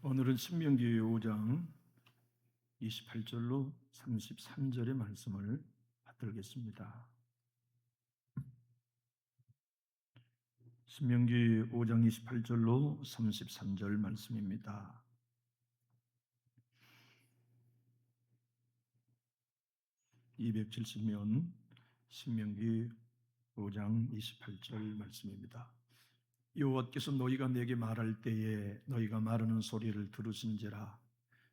오늘은 신명기 5장 28절로 33절의 말씀을 받들겠습니다. 신명기 5장 28절로 33절 말씀입니다. (270면) 신명기 5장 28절 말씀입니다. 여호와께서 너희가 내게 말할 때에 너희가 말하는 소리를 들으신지라.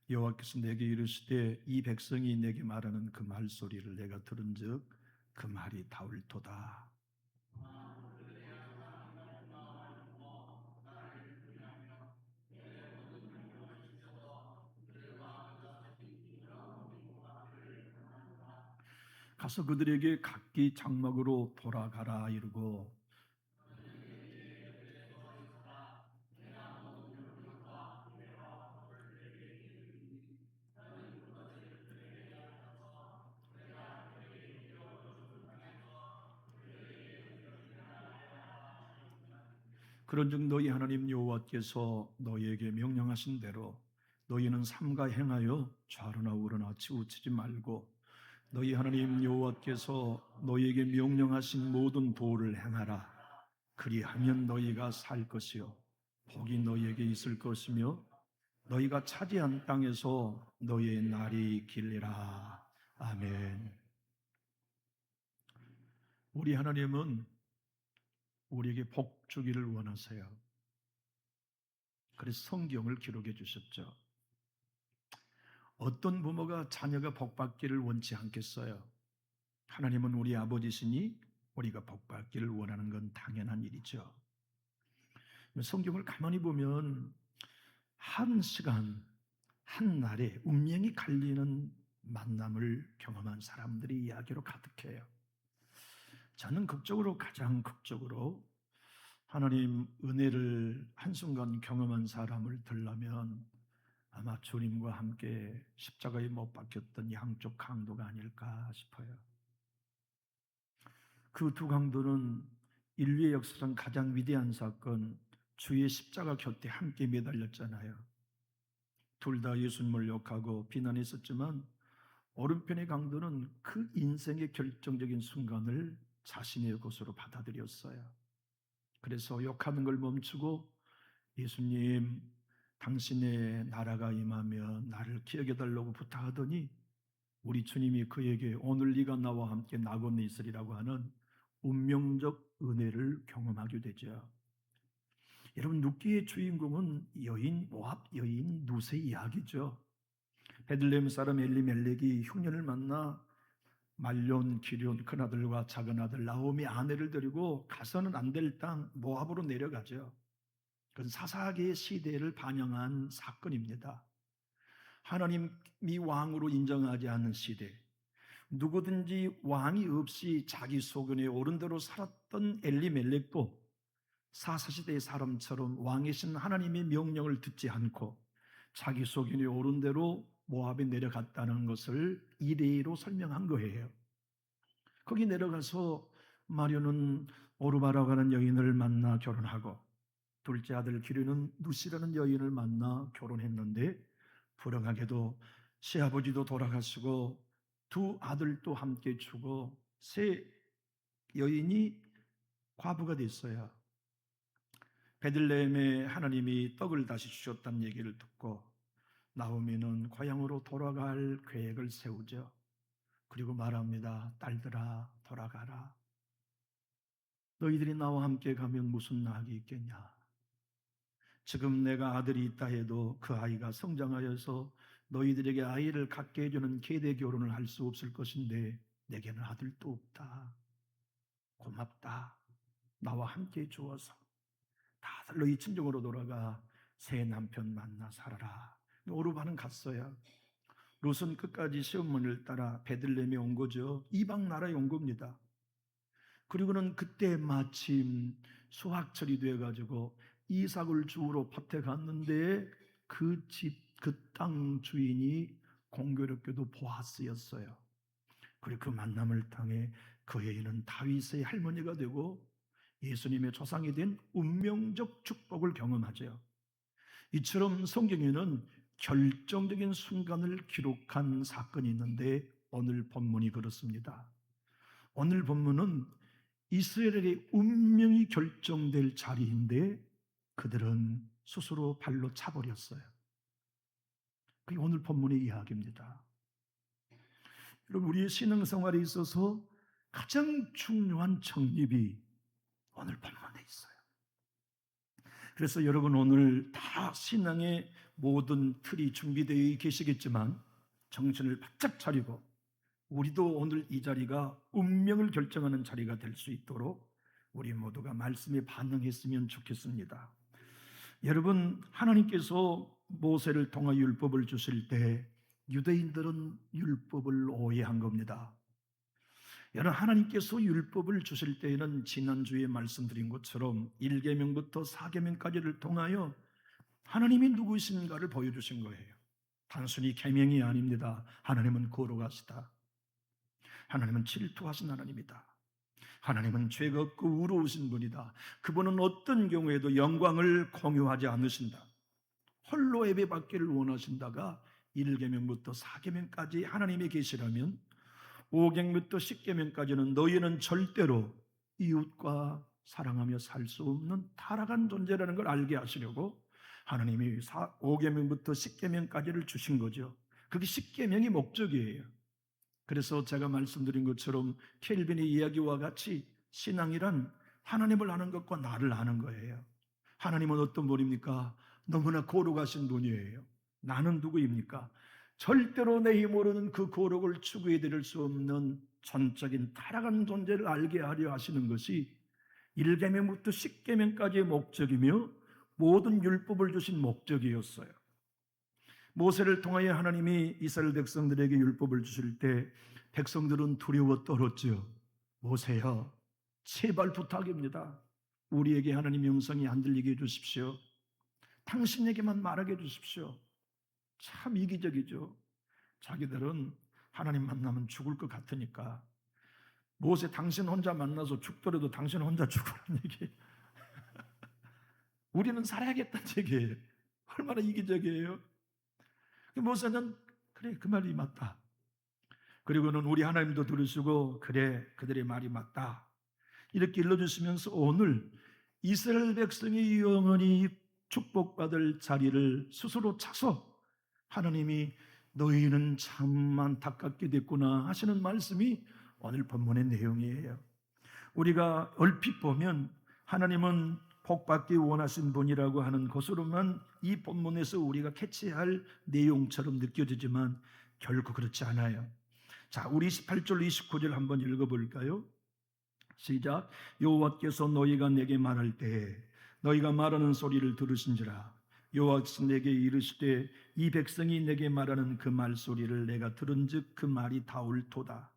여호와께서 내게 이르시되 이 백성이 내게 말하는 그 말소리를 내가 들은즉 그 말이 다울도다. 가서 그들에게 각기 장막으로 돌아가라 이르고, 그런즉 너희 하나님 여호와께서 너희에게 명령하신 대로 너희는 삼가 행하여 좌로나 우로나 치우치지 말고 너희 하나님 여호와께서 너희에게 명령하신 모든 도를 행하라. 그리하면 너희가 살 것이요 복이 너희에게 있을 것이며 너희가 차지한 땅에서 너희의 날이 길리라. 아멘. 우리 하나님은 우리에게 복 주기를 원하세요. 그래서 성경을 기록해 주셨죠. 어떤 부모가 자녀가 복 받기를 원치 않겠어요? 하나님은 우리 아버지시니 우리가 복 받기를 원하는 건 당연한 일이죠. 성경을 가만히 보면 한 시간, 한 날에 운명이 갈리는 만남을 경험한 사람들이 이야기로 가득해요. 저는 가장 극적으로 하나님 은혜를 한순간 경험한 사람을 들려면 아마 주님과 함께 십자가에 못 박혔던 양쪽 강도가 아닐까 싶어요. 그 두 강도는 인류의 역사상 가장 위대한 사건, 주의 십자가 곁에 함께 매달렸잖아요. 둘 다 예수님을 욕하고 비난했었지만 오른편의 강도는 그 인생의 결정적인 순간을 자신의 것으로 받아들였어요. 그래서 욕하는 걸 멈추고 예수님, 당신의 나라가 임하면 나를 기억해 달라고 부탁하더니 우리 주님이 그에게 오늘 네가 나와 함께 낙원에 있으리라고 하는 운명적 은혜를 경험하게 되죠. 여러분, 룻기의 주인공은 모압 여인 룻의 이야기죠. 베들레헴 사람 엘리멜렉이 흉년을 만나 말론, 기럨 큰아들과 작은아들 나오미 아내를 데리고 가서는 안 될 땅 모압으로 내려가죠. 그건 사사기의 시대를 반영한 사건입니다. 하나님이 왕으로 인정하지 않는 시대, 누구든지 왕이 없이 자기 소견에 옳은 대로 살았던 엘리멜렉도 사사시대의 사람처럼 왕이신 하나님의 명령을 듣지 않고 자기 소견에 옳은 대로 모압에 내려갔다는 것을 이례로 설명한 거예요. 거기 내려가서 마리오는 오르바라고 하는 여인을 만나 결혼하고 둘째 아들 기르는 누시라는 여인을 만나 결혼했는데 불행하게도 시아버지도 돌아가시고 두 아들도 함께 죽어 세 여인이 과부가 됐어요. 베들레헴에 하나님이 떡을 다시 주셨다는 얘기를 듣고 나오미는 고향으로 돌아갈 계획을 세우죠. 그리고 말합니다. 딸들아, 돌아가라. 너희들이 나와 함께 가면 무슨 낙이 있겠냐. 지금 내가 아들이 있다 해도 그 아이가 성장하여서 너희들에게 아이를 갖게 해주는 계대 결혼을 할 수 없을 것인데 내게는 아들도 없다. 고맙다. 나와 함께 주어서 다들 너희 친정으로 돌아가 새 남편 만나 살아라. 오르바는 갔어요. 롯은 끝까지 시어머니를 따라 베들레헴에 온 거죠. 이방 나라에 온 겁니다. 그리고는 그때 마침 수확철이 돼가지고 이삭을 주우러 밭에 갔는데 그 집, 그 땅 주인이 공교롭게도 보아스였어요. 그리고 그 만남을 통해 그 여인은 다윗의 할머니가 되고 예수님의 조상이 된 운명적 축복을 경험하죠. 이처럼 성경에는 결정적인 순간을 기록한 사건이 있는데 오늘 본문이 그렇습니다. 오늘 본문은 이스라엘의 운명이 결정될 자리인데 그들은 스스로 발로 차버렸어요. 그게 오늘 본문의 이야기입니다. 여러분, 우리의 신앙생활에 있어서 가장 중요한 정립이 오늘 본문에 있어요. 그래서 여러분, 오늘 다 신앙의 모든 틀이 준비되어 계시겠지만 정신을 바짝 차리고 우리도 오늘 이 자리가 운명을 결정하는 자리가 될 수 있도록 우리 모두가 말씀에 반응했으면 좋겠습니다. 여러분, 하나님께서 모세를 통하여 율법을 주실 때 유대인들은 율법을 오해한 겁니다. 여러분, 하나님께서 율법을 주실 때에는 지난주에 말씀드린 것처럼 1계명부터 4계명까지를 통하여 하나님이 누구이신가를 보여주신 거예요. 단순히 계명이 아닙니다. 하나님은 거룩하시다. 하나님은 질투하신 하나님이다. 하나님은 죄가 없고 의로우신 분이다. 그분은 어떤 경우에도 영광을 공유하지 않으신다. 홀로 예배받기를 원하신다가 1계명부터 4계명까지 하나님의 계시라면 5계명부터 10계명까지는 너희는 절대로 이웃과 사랑하며 살 수 없는 타락한 존재라는 걸 알게 하시려고 하나님이 5계명부터 10계명까지를 주신 거죠. 그게 10계명이 목적이에요. 그래서 제가 말씀드린 것처럼 켈빈의 이야기와 같이 신앙이란 하나님을 아는 것과 나를 아는 거예요. 하나님은 어떤 분입니까? 너무나 거룩하신 분이에요. 나는 누구입니까? 절대로 내 힘으로는 그 거룩을 추구해 드릴 수 없는 전적인 타락한 존재를 알게 하려 하시는 것이 1계명부터 10계명까지의 목적이며 모든 율법을 주신 목적이었어요. 모세를 통하여 하나님이 이스라엘 백성들에게 율법을 주실 때 백성들은 두려워 떨었죠. 모세야, 제발 부탁입니다. 우리에게 하나님 영성이 안 들리게 해주십시오. 당신에게만 말하게 해주십시오. 참 이기적이죠. 자기들은 하나님 만나면 죽을 것 같으니까 모세, 당신 혼자 만나서 죽더라도 당신 혼자 죽으라는 얘기. 우리는 살아야겠다는 얘기예요. 얼마나 이기적이에요. 모세는 그래, 그 말이 맞다. 그리고는 우리 하나님도 들으시고 그래, 그들의 말이 맞다. 이렇게 일러주시면서 오늘 이스라엘 백성이 영원히 축복받을 자리를 스스로 차서 하나님이 너희는 참 안타깝게 됐구나 하시는 말씀이 오늘 본문의 내용이에요. 우리가 얼핏 보면 하나님은 복받기 원하신 분이라고 하는 것으로만 이 본문에서 우리가 캐치할 내용처럼 느껴지지만 결코 그렇지 않아요. 자, 우리 18절 29절 한번 읽어볼까요? 시작. 여호와께서 너희가 내게 말할 때에 너희가 말하는 소리를 들으신지라. 여호와께서 내게 이르시되 이 백성이 내게 말하는 그 말소리를 내가 들은즉 그 말이 다 옳도다.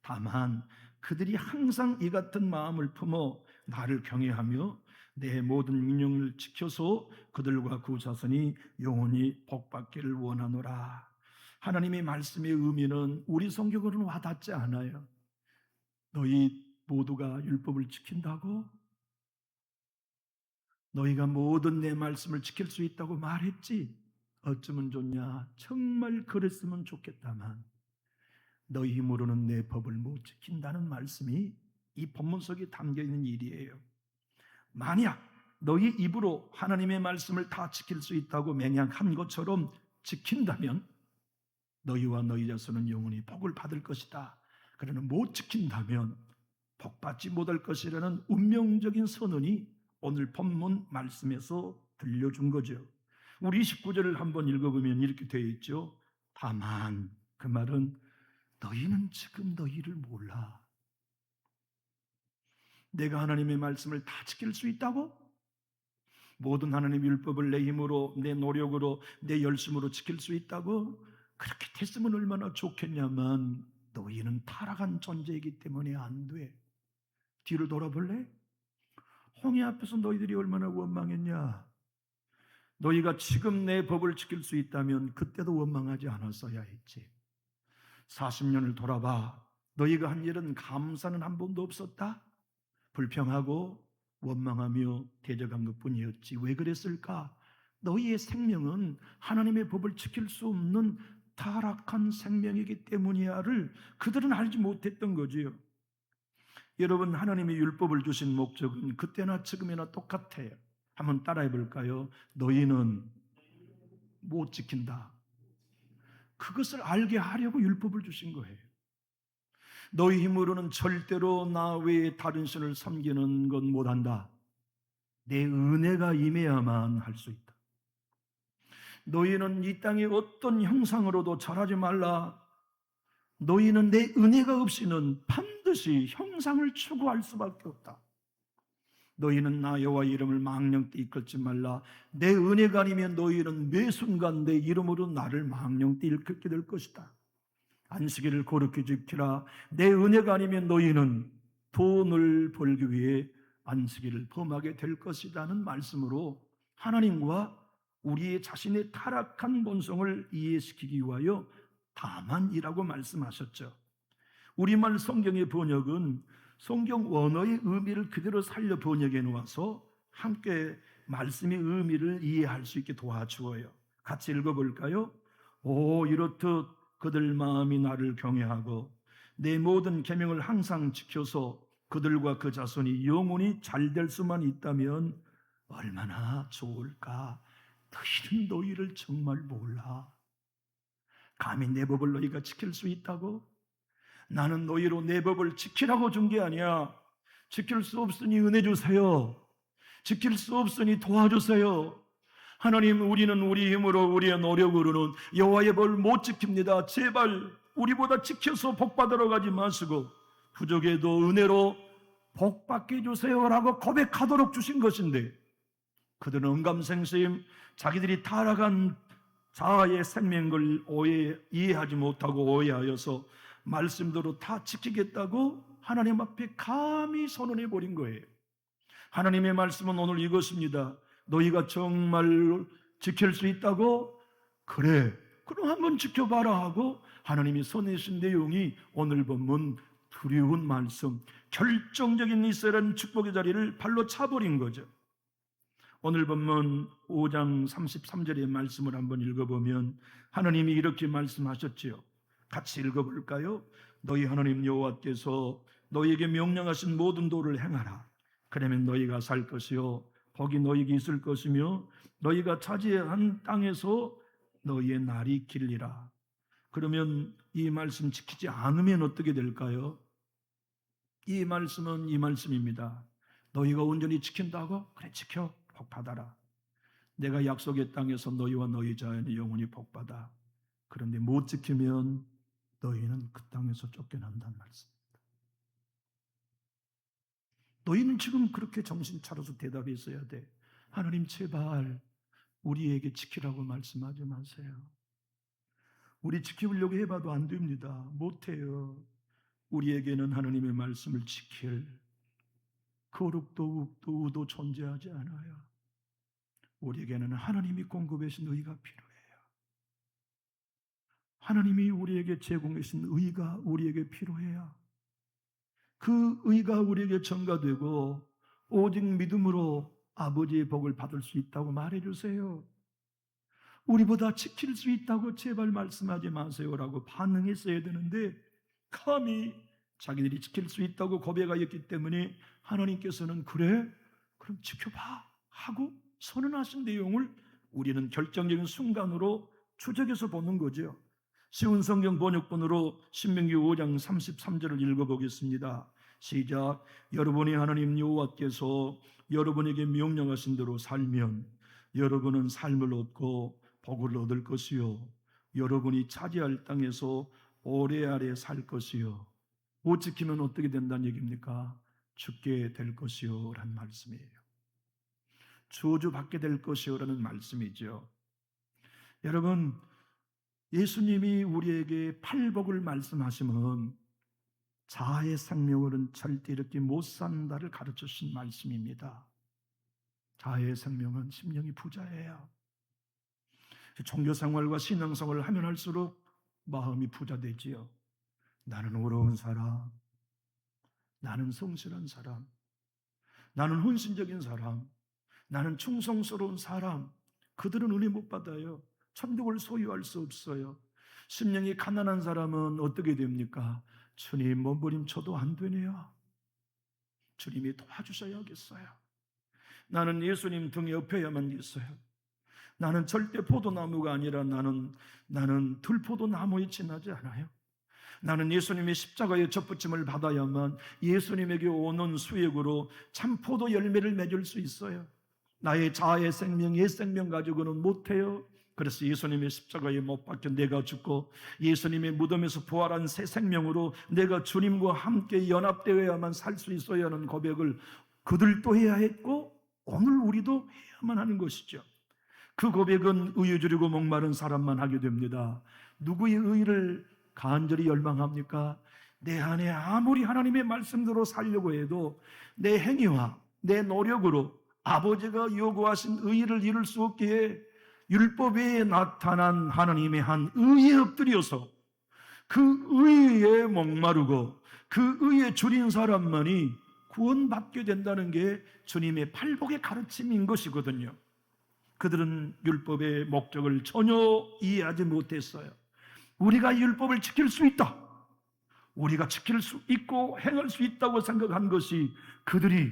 다만 그들이 항상 이 같은 마음을 품어 나를 경외하며 내 모든 명령을 지켜서 그들과 그 자손이 영원히 복받기를 원하노라. 하나님의 말씀의 의미는 우리 성경으로는 와닿지 않아요. 너희 모두가 율법을 지킨다고? 너희가 모든 내 말씀을 지킬 수 있다고 말했지? 어쩌면 좋냐? 정말 그랬으면 좋겠다만 너희 힘으로는 내 법을 못 지킨다는 말씀이 이 본문 속에 담겨있는 일이에요. 만약 너희 입으로 하나님의 말씀을 다 지킬 수 있다고 맹약한 것처럼 지킨다면 너희와 너희 자손은 영원히 복을 받을 것이다. 그러나 못 지킨다면 복받지 못할 것이라는 운명적인 선언이 오늘 본문 말씀에서 들려준 거죠. 우리 29절을 한번 읽어보면 이렇게 되어 있죠. 다만 그 말은 너희는 지금 너희를 몰라. 내가 하나님의 말씀을 다 지킬 수 있다고? 모든 하나님의 율법을 내 힘으로, 내 노력으로, 내 열심으로 지킬 수 있다고? 그렇게 됐으면 얼마나 좋겠냐만 너희는 타락한 존재이기 때문에 안 돼. 뒤를 돌아볼래? 홍해 앞에서 너희들이 얼마나 원망했냐? 너희가 지금 내 법을 지킬 수 있다면 그때도 원망하지 않았어야 했지. 40년을 돌아봐. 너희가 한 일은 감사는 한 번도 없었다? 불평하고 원망하며 대적한 것뿐이었지. 왜 그랬을까? 너희의 생명은 하나님의 법을 지킬 수 없는 타락한 생명이기 때문이야를 그들은 알지 못했던 거지요. 여러분, 하나님이 율법을 주신 목적은 그때나 지금이나 똑같아요. 한번 따라해 볼까요? 너희는 못 지킨다. 그것을 알게 하려고 율법을 주신 거예요. 너희 힘으로는 절대로 나 외에 다른 신을 섬기는 건 못한다. 내 은혜가 임해야만 할 수 있다. 너희는 이 땅의 어떤 형상으로도 절하지 말라. 너희는 내 은혜가 없이는 반드시 형상을 추구할 수밖에 없다. 너희는 나 여호와의 이름을 망령되 일컫지 말라. 내 은혜가 아니면 너희는 매 순간 내 이름으로 나를 망령되 일컫게 될 것이다. 안식일을 거룩히 지키라. 내 은혜가 아니면 너희는 돈을 벌기 위해 안식일을 범하게 될 것이라는 말씀으로 하나님과 우리의 자신의 타락한 본성을 이해시키기 위하여 다만이라고 말씀하셨죠. 우리말 성경의 번역은 성경 원어의 의미를 그대로 살려 번역해 놓아서 함께 말씀의 의미를 이해할 수 있게 도와주어요. 같이 읽어볼까요? 오, 이렇듯 그들 마음이 나를 경외하고 내 모든 계명을 항상 지켜서 그들과 그 자손이 영원히 잘 될 수만 있다면 얼마나 좋을까. 너희는 너희를 정말 몰라. 감히 내 법을 너희가 지킬 수 있다고? 나는 너희로 내 법을 지키라고 준 게 아니야. 지킬 수 없으니 은혜 주세요. 지킬 수 없으니 도와주세요. 하나님, 우리는 우리 힘으로 우리의 노력으로는 여호와의 법을 못 지킵니다. 제발 우리보다 지켜서 복 받으러 가지 마시고 부족해도 은혜로 복 받게 해주세요라고 고백하도록 주신 것인데 그들은 언감생심 자기들이 타락한 자아의 생명을 이해하지 못하고 오해하여서 말씀대로 다 지키겠다고 하나님 앞에 감히 선언해 버린 거예요. 하나님의 말씀은 오늘 이것입니다. 너희가 정말 지킬 수 있다고? 그래, 그럼 한번 지켜봐라 하고 하나님이 선내신 내용이 오늘 본문 두려운 말씀, 결정적인 이스라엘 축복의 자리를 발로 차버린 거죠. 오늘 본문 5장 33절의 말씀을 한번 읽어보면 하나님이 이렇게 말씀하셨지요. 같이 읽어볼까요? 너희 하나님 여호와께서 너희에게 명령하신 모든 도를 행하라. 그러면 너희가 살 것이요 복이 너희에게 있을 것이며 너희가 차지한 땅에서 너희의 날이 길리라. 그러면 이 말씀 지키지 않으면 어떻게 될까요? 이 말씀은 이 말씀입니다. 너희가 온전히 지킨다고? 그래, 지켜. 복 받아라. 내가 약속의 땅에서 너희와 너희 자손이 영원히 복 받아. 그런데 못 지키면 너희는 그 땅에서 쫓겨난다는 말씀입니다. 너희는 지금 그렇게 정신 차려서 대답했어야 돼. 하나님, 제발 우리에게 지키라고 말씀하지 마세요. 우리 지키려고 해봐도 안 됩니다. 못해요. 우리에게는 하나님의 말씀을 지킬 거룩도 욱도 우도 존재하지 않아요. 우리에게는 하나님이 공급해 주신 의가 필요해요. 하나님이 우리에게 제공해 주신 의가 우리에게 필요해요. 그 의가 우리에게 전가되고 오직 믿음으로 아버지의 복을 받을 수 있다고 말해주세요. 우리보다 지킬 수 있다고 제발 말씀하지 마세요라고 반응했어야 되는데 감히 자기들이 지킬 수 있다고 고백하였기 때문에 하나님께서는 그래? 그럼 지켜봐 하고 선언하신 내용을 우리는 결정적인 순간으로 추적해서 보는 거죠. 쉬운 성경 번역본으로 신명기 5장 33절을 읽어보겠습니다. 시작. 여러분이 하나님 여호와께서 여러분에게 명령하신 대로 살면 여러분은 삶을 얻고 복을 얻을 것이요 여러분이 차지할 땅에서 오래오래 살 것이요 못 지키면 어떻게 된다는 얘기입니까? 죽게 될 것이요 라는 말씀이에요. 저주받게 될 것이요 라는 말씀이죠. 여러분, 예수님이 우리에게 팔복을 말씀하시면 자아의 생명으로는 절대 이렇게 못 산다를 가르쳐 주신 말씀입니다. 자아의 생명은 심령이 부자예요. 종교생활과 신앙생활을 하면 할수록 마음이 부자되지요. 나는 의로운 사람, 나는 성실한 사람, 나는 헌신적인 사람, 나는 충성스러운 사람, 그들은 은혜 못 받아요. 천국을 소유할 수 없어요. 심령이 가난한 사람은 어떻게 됩니까? 주님 몸부림쳐도 안 되네요. 주님이 도와주셔야겠어요. 나는 예수님 등 옆에야만 있어요. 나는 절대 포도나무가 아니라 나는 들포도나무에 지나지 않아요. 나는 예수님의 십자가의 접붙임을 받아야만 예수님에게 오는 수액으로 참 포도 열매를 맺을 수 있어요. 나의 자아의 생명, 옛 생명 가지고는 못해요. 그래서 예수님의 십자가에 못 박혀 내가 죽고 예수님의 무덤에서 부활한 새 생명으로 내가 주님과 함께 연합되어야만 살 수 있어야 하는 고백을 그들도 해야 했고 오늘 우리도 해야만 하는 것이죠. 그 고백은 의에 주리고 목마른 사람만 하게 됩니다. 누구의 의를 간절히 열망합니까? 내 안에 아무리 하나님의 말씀대로 살려고 해도 내 행위와 내 노력으로 아버지가 요구하신 의를 이룰 수 없기에 율법 외에 나타난 하나님의 한 의에 엎드려서 그 의에 목마르고 그 의에 줄인 사람만이 구원받게 된다는 게 주님의 팔복의 가르침인 것이거든요. 그들은 율법의 목적을 전혀 이해하지 못했어요. 우리가 율법을 지킬 수 있다, 우리가 지킬 수 있고 행할 수 있다고 생각한 것이 그들이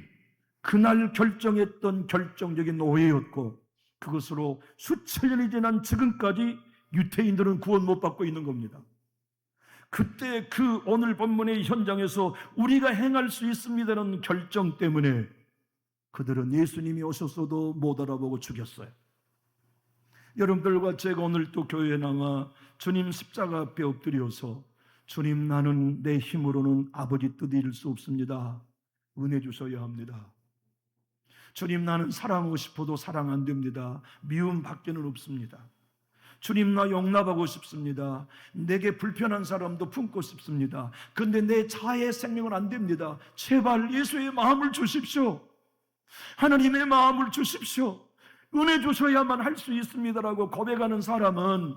그날 결정했던 결정적인 오해였고, 그것으로 수천 년이 지난 지금까지 유태인들은 구원 못 받고 있는 겁니다. 그때 그 오늘 본문의 현장에서 우리가 행할 수 있습니다라는 결정 때문에 그들은 예수님이 오셨어도 못 알아보고 죽였어요. 여러분들과 제가 오늘 또 교회에 나와 주님 십자가 앞에 엎드려서 주님, 나는 내 힘으로는 아버지 뜻 이룰 수 없습니다. 은혜 주셔야 합니다. 주님, 나는 사랑하고 싶어도 사랑 안 됩니다. 미움 밖에는 없습니다. 주님, 나 용납하고 싶습니다. 내게 불편한 사람도 품고 싶습니다. 그런데 내 자아의 생명은 안 됩니다. 제발 예수의 마음을 주십시오. 하나님의 마음을 주십시오. 은혜 주셔야만 할 수 있습니다라고 고백하는 사람은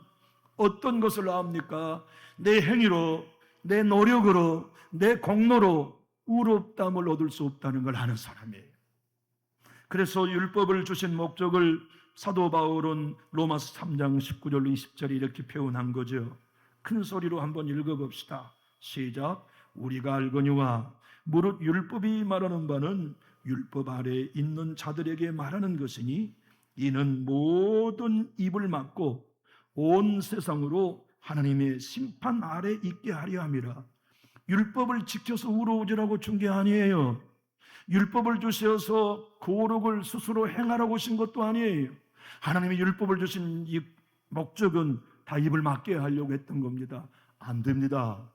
어떤 것을 압니까? 내 행위로, 내 노력으로, 내 공로로 의롭다함을 얻을 수 없다는 걸 아는 사람이에요. 그래서 율법을 주신 목적을 사도 바울은 로마서 3장 19절 20절에 이렇게 표현한 거죠. 큰 소리로 한번 읽어봅시다. 시작. 우리가 알거니와 무릇 율법이 말하는 바는 율법 아래 있는 자들에게 말하는 것이니 이는 모든 입을 막고 온 세상으로 하나님의 심판 아래 있게 하려 함이라. 율법을 지켜서 의로워지라고 준 게 아니에요. 율법을 주셔서 거룩을 스스로 행하라고 하신 것도 아니에요. 하나님의 율법을 주신 이 목적은 다 입을 막게 하려고 했던 겁니다. 안 됩니다.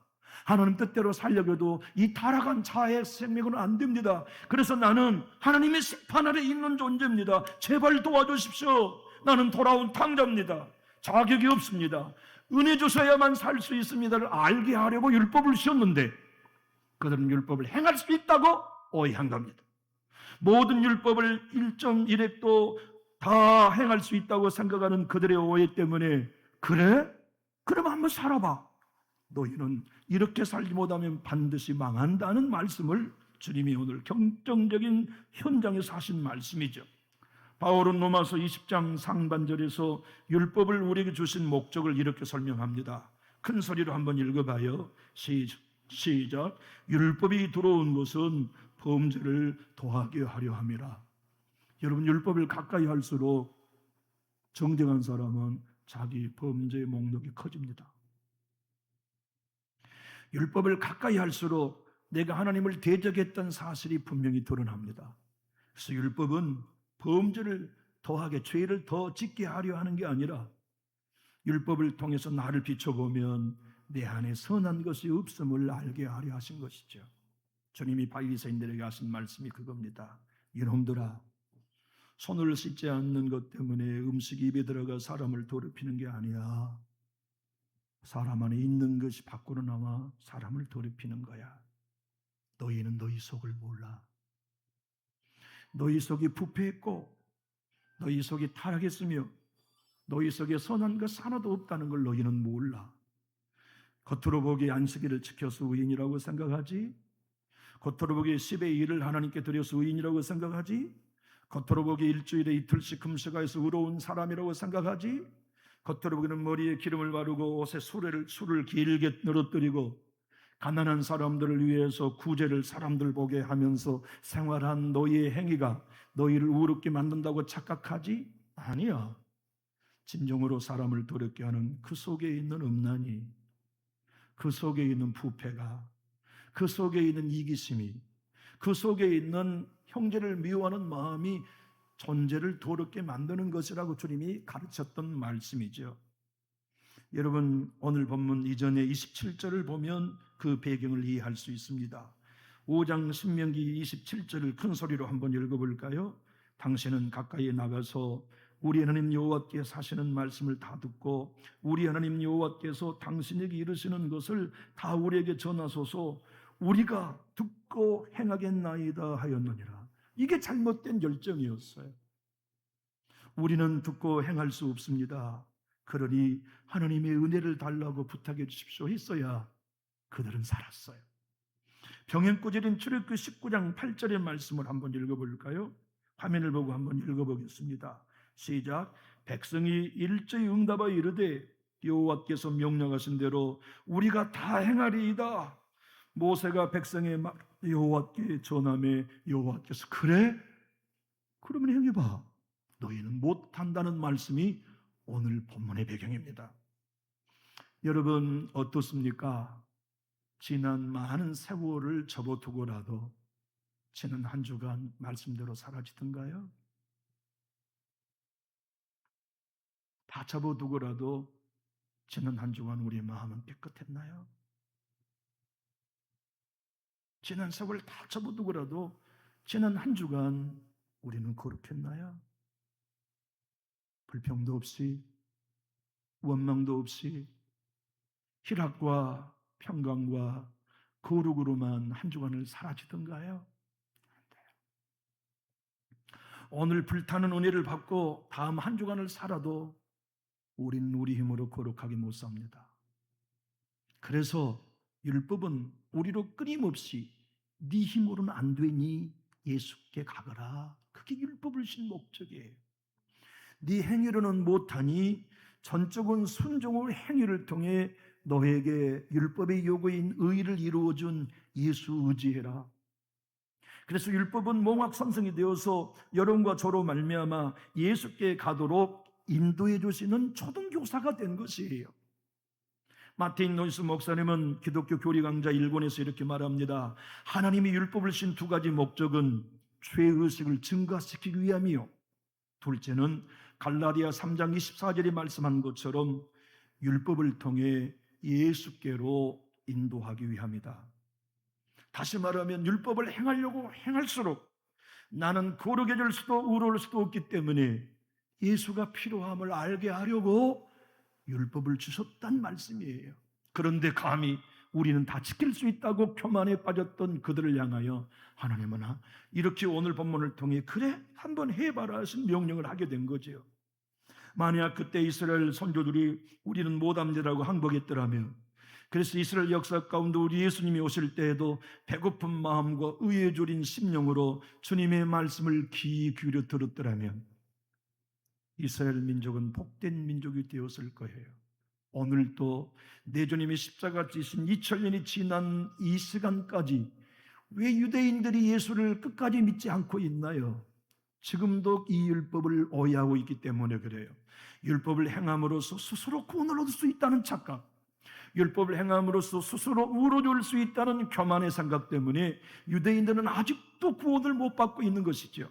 하나님 뜻대로 살려고 해도 이 타락한 자의 생명은 안 됩니다. 그래서 나는 하나님의 심판 아래 있는 존재입니다. 제발 도와주십시오. 나는 돌아온 탕자입니다. 자격이 없습니다. 은혜 주셔야만 살 수 있습니다를 알게 하려고 율법을 씌웠는데 그들은 율법을 행할 수 있다고 오해한 겁니다. 모든 율법을 1.1획도 다 행할 수 있다고 생각하는 그들의 오해 때문에 그래? 그럼 한번 살아봐. 너희는 이렇게 살지 못하면 반드시 망한다는 말씀을 주님이 오늘 경정적인 현장에서 하신 말씀이죠. 바울은 로마서 20장 상반절에서 율법을 우리에게 주신 목적을 이렇게 설명합니다. 큰 소리로 한번 읽어봐요. 시작. 율법이 들어온 것은 범죄를 더하게 하려 함이라. 여러분, 율법을 가까이 할수록 정정한 사람은 자기 범죄의 목록이 커집니다. 율법을 가까이 할수록 내가 하나님을 대적했던 사실이 분명히 드러납니다. 그래서 율법은 범죄를 더하게, 죄를 더 짓게 하려 하는 게 아니라 율법을 통해서 나를 비춰보면 내 안에 선한 것이 없음을 알게 하려 하신 것이죠. 주님이 바리새인들에게 하신 말씀이 그겁니다. 이놈들아, 손을 씻지 않는 것 때문에 음식이 입에 들어가 사람을 더럽히는 게 아니야. 사람 안에 있는 것이 밖으로 나와 사람을 더럽히는 거야. 너희는 너희 속을 몰라. 너희 속이 부패했고 너희 속이 타락했으며 너희 속에 선한 것 하나도 없다는 걸 너희는 몰라. 겉으로 보기에 안식일을 지켜서 의인이라고 생각하지? 겉으로 보기에 10의 1을 하나님께 드려서 의인이라고 생각하지? 겉으로 보기 일주일에 이틀씩 금식하여서 의로운 사람이라고 생각하지, 겉으로 보기는 머리에 기름을 바르고 옷에 술을 길게 늘어뜨리고 가난한 사람들을 위해서 구제를 사람들 보게 하면서 생활한 너희의 행위가 너희를 우습게 만든다고 착각하지? 아니야. 진정으로 사람을 더럽게 하는 그 속에 있는 음란이, 그 속에 있는 부패가, 그 속에 있는 이기심이, 그 속에 있는 형제를 미워하는 마음이 존재를 더럽게 만드는 것이라고 주님이 가르쳤던 말씀이죠. 여러분, 오늘 본문 이전에 27절을 보면 그 배경을 이해할 수 있습니다. 5장 신명기 27절을 큰 소리로 한번 읽어볼까요? 당신은 가까이 나가서 우리 하나님 여호와께서 하시는 말씀을 다 듣고 우리 하나님 여호와께서 당신에게 이르시는 것을 다 우리에게 전하소서. 우리가 듣고 행하겠나이다 하였느니라. 이게 잘못된 결정이었어요. 우리는 듣고 행할 수 없습니다. 그러니 하나님의 은혜를 달라고 부탁해 주십시오 했어야 그들은 살았어요. 병행꼬질인 출애굽기 19장 8절의 말씀을 한번 읽어볼까요? 화면을 보고 한번 읽어보겠습니다. 시작. 백성이 일제히 응답하여 이르되 여호와께서 명령하신 대로 우리가 다 행하리이다. 모세가 백성의 말 여호와께 전하매 여호와께서 그래? 그러면 행해봐. 너희는 못한다는 말씀이 오늘 본문의 배경입니다. 여러분 어떻습니까? 지난 많은 세월을 접어두고라도 지난 한 주간 말씀대로 사라지던가요? 다 접어두고라도 지난 한 주간 우리의 마음은 깨끗했나요? 지난 세월 다 접어두고라도 지난 한 주간 우리는 거룩했나요? 불평도 없이, 원망도 없이, 희락과 평강과 거룩으로만 한 주간을 살아지던가요? 오늘 불타는 은혜를 받고 다음 한 주간을 살아도 우린 우리 힘으로 거룩하게 못 삽니다. 그래서 율법은 우리로 끊임없이 네 힘으로는 안 되니 예수께 가거라. 그게 율법을 신 목적이에요. 네 행위로는 못하니 전적인 순종의 행위를 통해 너에게 율법의 요구인 의를 이루어준 예수 의지해라. 그래서 율법은 몽학선생이 되어서 여러분과 저로 말미암아 예수께 가도록 인도해 주시는 초등교사가 된 것이에요. 마틴 노이스 목사님은 기독교 교리 강좌 1권에서 이렇게 말합니다. 하나님이 율법을 신 두 가지 목적은 죄의식을 증가시키기 위함이요, 둘째는 갈라디아 3장 24절이 말씀한 것처럼 율법을 통해 예수께로 인도하기 위함이다. 다시 말하면 율법을 행하려고 행할수록 나는 거룩해질 수도 의로울 수도 없기 때문에 예수가 필요함을 알게 하려고 율법을 주셨단 말씀이에요. 그런데 감히 우리는 다 지킬 수 있다고 교만에 빠졌던 그들을 향하여 하나님은 이렇게 오늘 본문을 통해 그래 한번 해봐라 하신 명령을 하게 된 거죠. 만약 그때 이스라엘 선조들이 우리는 못합니다라고 항복했더라면, 그래서 이스라엘 역사 가운데 우리 예수님이 오실 때에도 배고픈 마음과 의에 졸인 심령으로 주님의 말씀을 귀 기울여 들었더라면 이스라엘 민족은 복된 민족이 되었을 거예요. 오늘도 내 주님이 십자가 지신 2000년이 지난 이 시간까지 왜 유대인들이 예수를 끝까지 믿지 않고 있나요? 지금도 이 율법을 오해하고 있기 때문에 그래요. 율법을 행함으로써 스스로 구원을 얻을 수 있다는 착각, 율법을 행함으로써 스스로 의로워질 수 있다는 교만의 생각 때문에 유대인들은 아직도 구원을 못 받고 있는 것이죠.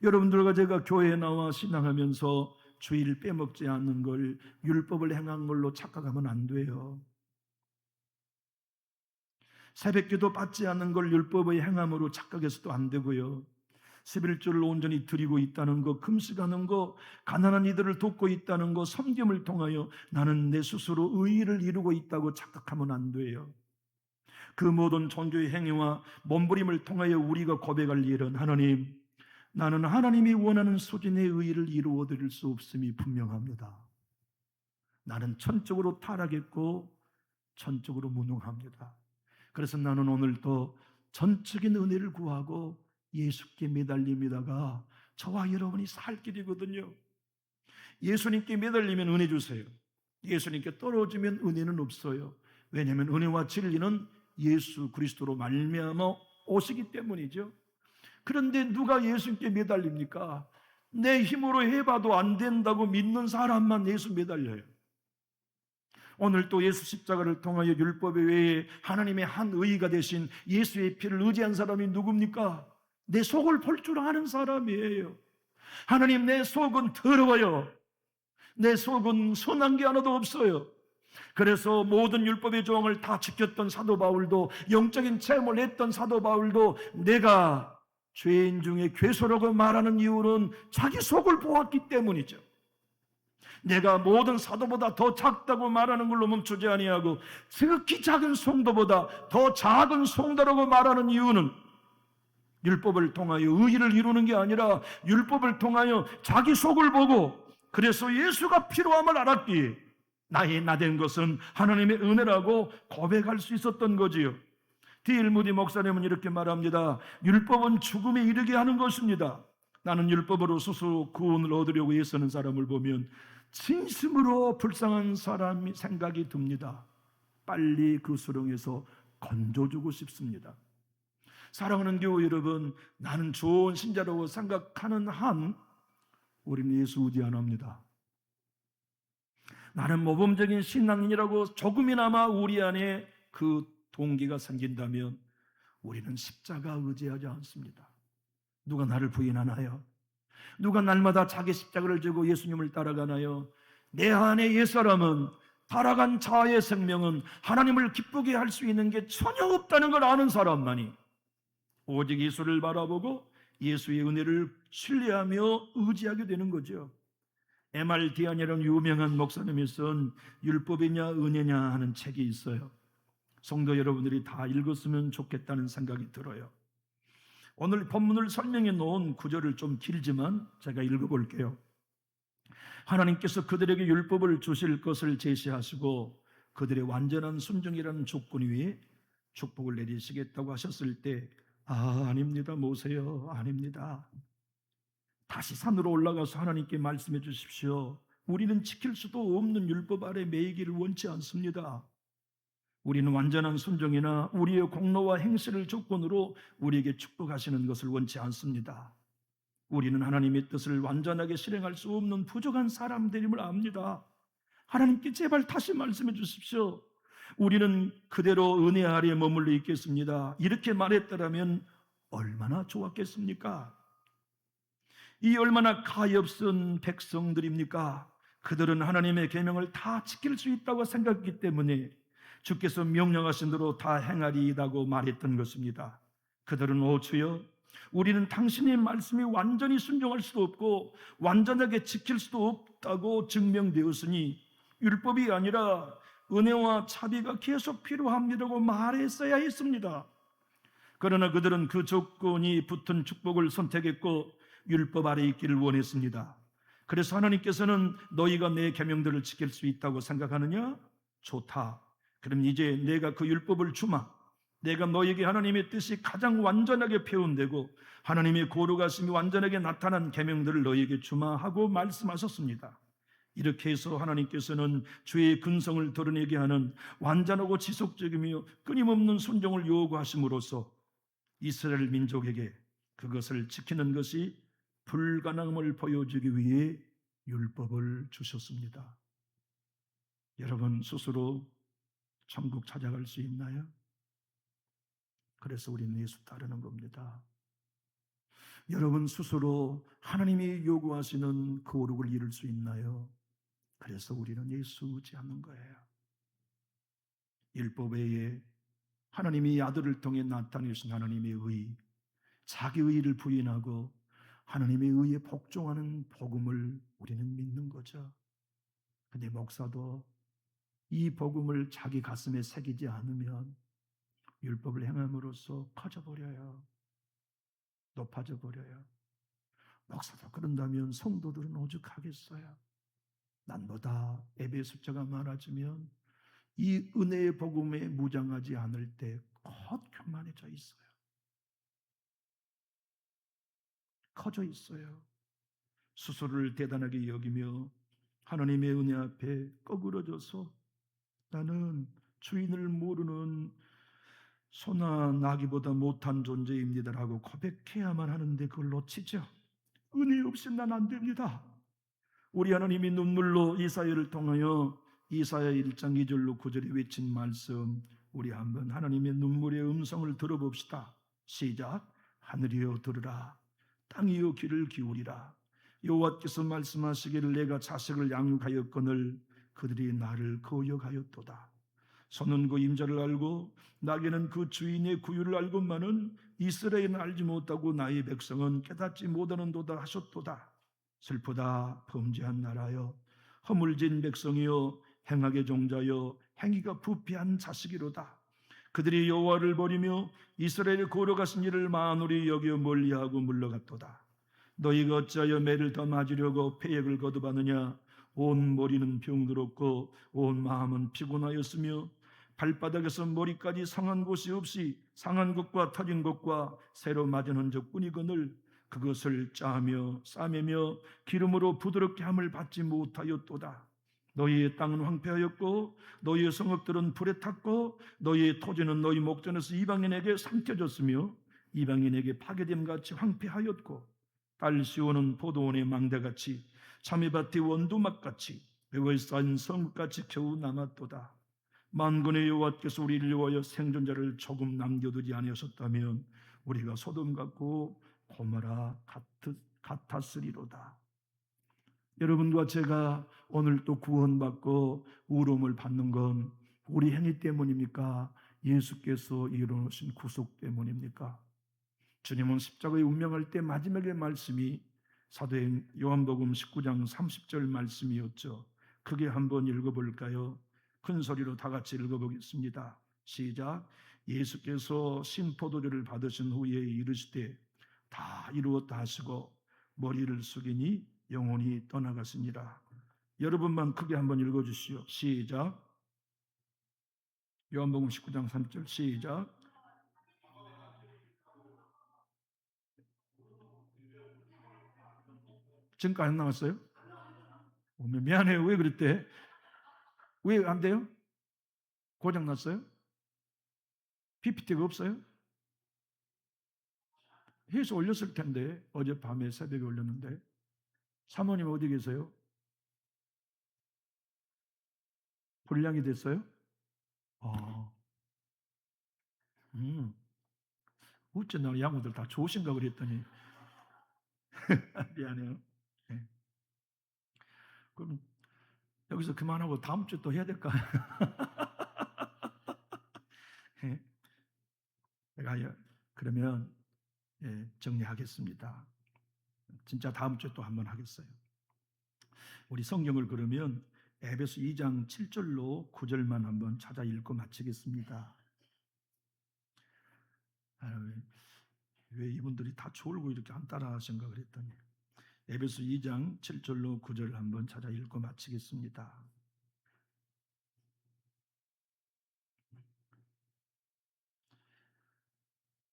여러분들과 제가 교회에 나와 신앙하면서 주일 빼먹지 않는 걸 율법을 행한 걸로 착각하면 안 돼요. 새벽기도 받지 않는 걸 율법의 행함으로 착각해서도 안 되고요. 11조를 온전히 드리고 있다는 거, 금식하는 거, 가난한 이들을 돕고 있다는 거, 섬김을 통하여 나는 내 스스로 의의를 이루고 있다고 착각하면 안 돼요. 그 모든 종교의 행위와 몸부림을 통하여 우리가 고백할 일은 하나님, 나는 하나님이 원하는 수준의 의의를 이루어 드릴 수 없음이 분명합니다. 나는 천적으로 타락했고 천적으로 무능합니다. 그래서 나는 오늘도 전적인 은혜를 구하고 예수께 매달립니다가 저와 여러분이 살 길이거든요. 예수님께 매달리면 은혜 주세요. 예수님께 떨어지면 은혜는 없어요. 왜냐하면 은혜와 진리는 예수 그리스도로 말미암아 오시기 때문이죠. 그런데 누가 예수님께 매달립니까? 내 힘으로 해봐도 안 된다고 믿는 사람만 예수 매달려요. 오늘 또 예수 십자가를 통하여 율법 외에 하나님의 한 의의가 되신 예수의 피를 의지한 사람이 누굽니까? 내 속을 볼 줄 아는 사람이에요. 하나님, 내 속은 더러워요. 내 속은 선한 게 하나도 없어요. 그래서 모든 율법의 조항을 다 지켰던 사도 바울도, 영적인 체험을 했던 사도 바울도 내가 죄인 중에 괴소라고 말하는 이유는 자기 속을 보았기 때문이죠. 내가 모든 사도보다 더 작다고 말하는 걸로 멈추지 아니하고 지극히 작은 성도보다 더 작은 성도라고 말하는 이유는 율법을 통하여 의의를 이루는 게 아니라 율법을 통하여 자기 속을 보고, 그래서 예수가 필요함을 알았기에 나의 나된 것은 하나님의 은혜라고 고백할 수 있었던 거지요. D.L. 무디 목사님은 이렇게 말합니다. 율법은 죽음에 이르게 하는 것입니다. 나는 율법으로 스스로 구원을 얻으려고 애쓰는 사람을 보면 진심으로 불쌍한 사람이 생각이 듭니다. 빨리 그 수렁에서 건져주고 싶습니다. 사랑하는 교우 여러분, 나는 좋은 신자라고 생각하는 한 우리는 예수 의지 안 합니다. 나는 모범적인 신앙인이라고 조금이나마 우리 안에 그 동기가 생긴다면 우리는 십자가 의지하지 않습니다. 누가 나를 부인하나요? 누가 날마다 자기 십자가를 지고 예수님을 따라가나요? 내 안에 옛사람은, 타락한 자아의 생명은 하나님을 기쁘게 할 수 있는 게 전혀 없다는 걸 아는 사람만이 오직 예수를 바라보고 예수의 은혜를 신뢰하며 의지하게 되는 거죠. M.R. 디안이라는 유명한 목사님이 쓴 율법이냐 은혜냐 하는 책이 있어요. 성도 여러분들이 다 읽었으면 좋겠다는 생각이 들어요. 오늘 본문을 설명해 놓은 구절을 좀 길지만 제가 읽어볼게요. 하나님께서 그들에게 율법을 주실 것을 제시하시고 그들의 완전한 순종이라는 조건 위에 축복을 내리시겠다고 하셨을 때, 아닙니다 모세요, 아닙니다. 다시 산으로 올라가서 하나님께 말씀해 주십시오. 우리는 지킬 수도 없는 율법 아래 매이기를 원치 않습니다. 우리는 완전한 순종이나 우리의 공로와 행실을 조건으로 우리에게 축복하시는 것을 원치 않습니다. 우리는 하나님의 뜻을 완전하게 실행할 수 없는 부족한 사람들임을 압니다. 하나님께 제발 다시 말씀해 주십시오. 우리는 그대로 은혜 아래에 머물러 있겠습니다. 이렇게 말했더라면 얼마나 좋았겠습니까? 이 얼마나 가엾은 백성들입니까? 그들은 하나님의 계명을 다 지킬 수 있다고 생각했기 때문에 주께서 명령하신 대로 다 행하리이다고 말했던 것입니다. 그들은 오 주여, 우리는 당신의 말씀에 완전히 순종할 수도 없고 완전하게 지킬 수도 없다고 증명되었으니 율법이 아니라 은혜와 자비가 계속 필요합니다고 말했어야 했습니다. 그러나 그들은 그 조건이 붙은 축복을 선택했고 율법 아래 있기를 원했습니다. 그래서 하나님께서는 너희가 내 계명들을 지킬 수 있다고 생각하느냐? 좋다. 그럼 이제 내가 그 율법을 주마. 내가 너에게 하나님의 뜻이 가장 완전하게 표현되고 하나님의 거룩하심이 완전하게 나타난 계명들을 너에게 주마 하고 말씀하셨습니다. 이렇게 해서 하나님께서는 주의 근성을 드러내게 하는 완전하고 지속적이며 끊임없는 순종을 요구하심으로써 이스라엘 민족에게 그것을 지키는 것이 불가능함을 보여주기 위해 율법을 주셨습니다. 여러분 스스로 천국 찾아갈 수 있나요? 그래서 우리는 예수 따르는 겁니다. 여러분 스스로 하나님이 요구하시는 거룩을 이룰 수 있나요? 그래서 우리는 예수 의지하는 거예요. 율법 외에 하나님이 아들을 통해 나타내신 하나님의 의, 자기 의를 부인하고 하나님의 의에 복종하는 복음을 우리는 믿는 거죠. 근데 목사도 이 복음을 자기 가슴에 새기지 않으면 율법을 행함으로써 커져버려요. 높아져 버려요. 목사도 그런다면 성도들은 오죽하겠어요. 난보다 예배 숫자가 많아지면 이 은혜의 복음에 무장하지 않을 때 곧 교만해져 있어요. 커져 있어요. 스스로를 대단하게 여기며 하나님의 은혜 앞에 꺼부러져서 나는 주인을 모르는 소나 나귀보다 못한 존재입니다라고 고백해야만 하는데 그걸 놓치죠. 은혜 없이 난 안 됩니다. 우리 하나님이 눈물로 이사야를 통하여 이사야 1장 2절로 9절에 외친 말씀, 우리 한번 하나님의 눈물의 음성을 들어봅시다. 시작. 하늘이여 들으라, 땅이여 귀를 기울이라. 여호와께서 말씀하시기를 내가 자식을 양육하였거늘 그들이 나를 거역하였도다. 소는 그 임자를 알고 나귀는 그 주인의 구유를 알건만은 이스라엘은 알지 못하고 나의 백성은 깨닫지 못하는도다 하셨도다. 슬프다 범죄한 나라여, 허물진 백성이여, 행악의 종자여, 행위가 부패한 자식이로다. 그들이 여호와를 버리며 이스라엘의 거룩하신 이를 만홀히 여겨 멀리하고 물러갔도다. 너희가 어찌하여 매를 더 맞으려고 패역을 거듭하느냐. 온 머리는 병들었고 온 마음은 피곤하였으며 발바닥에서 머리까지 상한 곳이 없이 상한 것과 터진 것과 새로 맞은 흔적뿐이거늘 그것을 짜며 싸매며 기름으로 부드럽게 함을 받지 못하였도다. 너희의 땅은 황폐하였고 너희의 성읍들은 불에 탔고 너희의 토지는 너희 목전에서 이방인에게 삼켜졌으며 이방인에게 파괴됨같이 황폐하였고 딸 시온은 포도원의 망대같이 참외밭의 원두막같이 뼈에 쌓인 성읍같이 겨우 남았도다. 만군의 여호와께서 우리를 위하여 생존자를 조금 남겨두지 아니하셨다면 우리가 소돔 같고 고모라 같았으리로다. 여러분과 제가 오늘 또 구원받고 의로움을 받는 건 우리 행위 때문입니까? 예수께서 이루어놓으신 구속 때문입니까? 주님은 십자가에 운명할 때 마지막의 말씀이 사도행 요한복음 19장 30절 말씀이었죠. 크게 한번 읽어볼까요? 큰 소리로 다 같이 읽어보겠습니다. 시작. 예수께서 신포도주를 받으신 후에 이르시되 다 이루었다 하시고 머리를 숙이니 영혼이 떠나갔으니라. 여러분만 크게 한번 읽어주시오. 시작. 요한복음 19장 3절 시작. 지금까지 안 나왔어요? 미안해요. 왜 그랬대? 왜 안 돼요? 고장 났어요? PPT가 없어요? 해서 올렸을 텐데 어젯밤에 새벽에 올렸는데 사모님 어디 계세요? 불량이 됐어요? 아, 어째 나 양우들 다 좋으신가 그랬더니 미안해요. 네. 그럼 여기서 그만하고 다음 주 또 해야 될까? 네. 내가 그러면 정리하겠습니다. 진짜 다음 주에 또 한번 하겠어요. 우리 성경을 그러면 에베소 2장 7절로 9절만 한번 찾아 읽고 마치겠습니다. 왜 이분들이 다 졸고 이렇게 안 따라하신가 그랬더니 에베소 2장 7절로 9절 한번 찾아 읽고 마치겠습니다.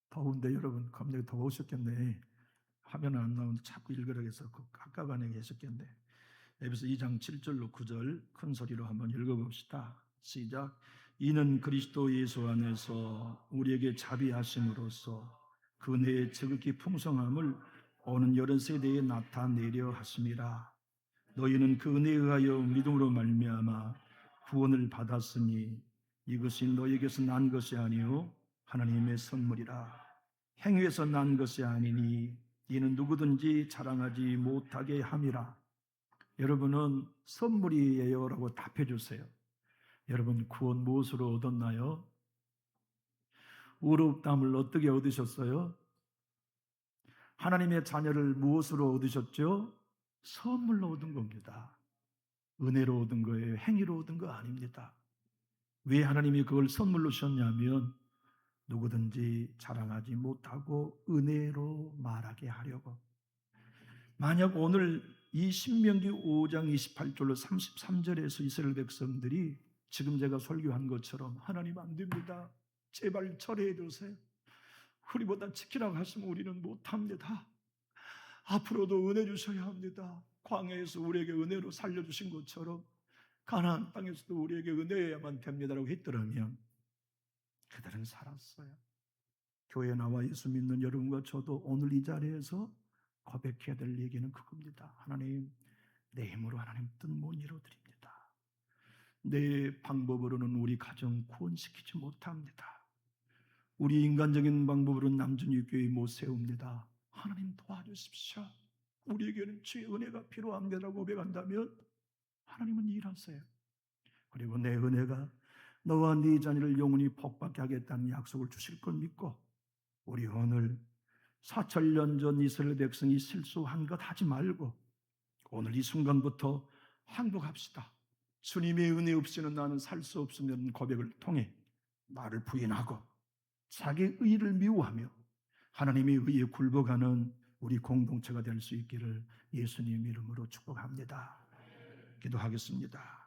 더운데 여러분 갑자기 더우셨겠네. 화면 안 나오는데 자꾸 읽으라고 해서 깝깝하게 계셨겠네. 에베소 2장 7절로 9절 큰 소리로 한번 읽어봅시다. 시작. 이는 그리스도 예수 안에서 우리에게 자비하심으로써 그 은혜의 지극히 풍성함을 오는 여러 세대에 나타내려 하심이라. 너희는 그 은혜에 의하여 믿음으로 말미암아 구원을 받았으니 이것이 너희에게서 난 것이 아니요 하나님의 선물이라. 행위에서 난 것이 아니니 이는 누구든지 자랑하지 못하게 함이라. 여러분은 선물이에요 라고 답해 주세요. 여러분 구원 무엇으로 얻었나요? 의롭다함을 어떻게 얻으셨어요? 하나님의 자녀를 무엇으로 얻으셨죠? 선물로 얻은 겁니다. 은혜로 얻은 거예요. 행위로 얻은 거 아닙니다. 왜 하나님이 그걸 선물로 주셨냐면 누구든지 자랑하지 못하고 은혜로 말하게 하려고. 만약 오늘 이 신명기 5장 28절로 33절에서 이스라엘 백성들이 지금 제가 설교한 것처럼 하나님 안 됩니다. 제발 철회해 주세요. 우리보다 지키라고 하시면 우리는 못합니다. 앞으로도 은혜 주셔야 합니다. 광야에서 우리에게 은혜로 살려주신 것처럼 가나안 땅에서도 우리에게 은혜여야만 됩니다라고 했더라면 그들은 살았어요. 교회 나와 예수 믿는 여러분과 저도 오늘 이 자리에서 고백해야 될 얘기는 그겁니다. 하나님, 내 힘으로 하나님 뜻 못 이루어드립니다. 내 방법으로는 우리 가정 구원시키지 못합니다. 우리 인간적인 방법으로는 남준이 교회 못 세웁니다. 하나님 도와주십시오. 우리에게는 주의 은혜가 필요합니다라고 고백한다면 하나님은 일하세요. 그리고 내 은혜가 너와 네 자녀를 영원히 복받게 하겠다는 약속을 주실 걸 믿고 우리 오늘 4,000년 전 이스라엘 백성이 실수한 것 하지 말고 오늘 이 순간부터 항복합시다. 주님의 은혜 없이는 나는 살 수 없으면 고백을 통해 나를 부인하고 자기 의를 미워하며 하나님의 의에 굴복하는 우리 공동체가 될 수 있기를 예수님 이름으로 축복합니다. 기도하겠습니다.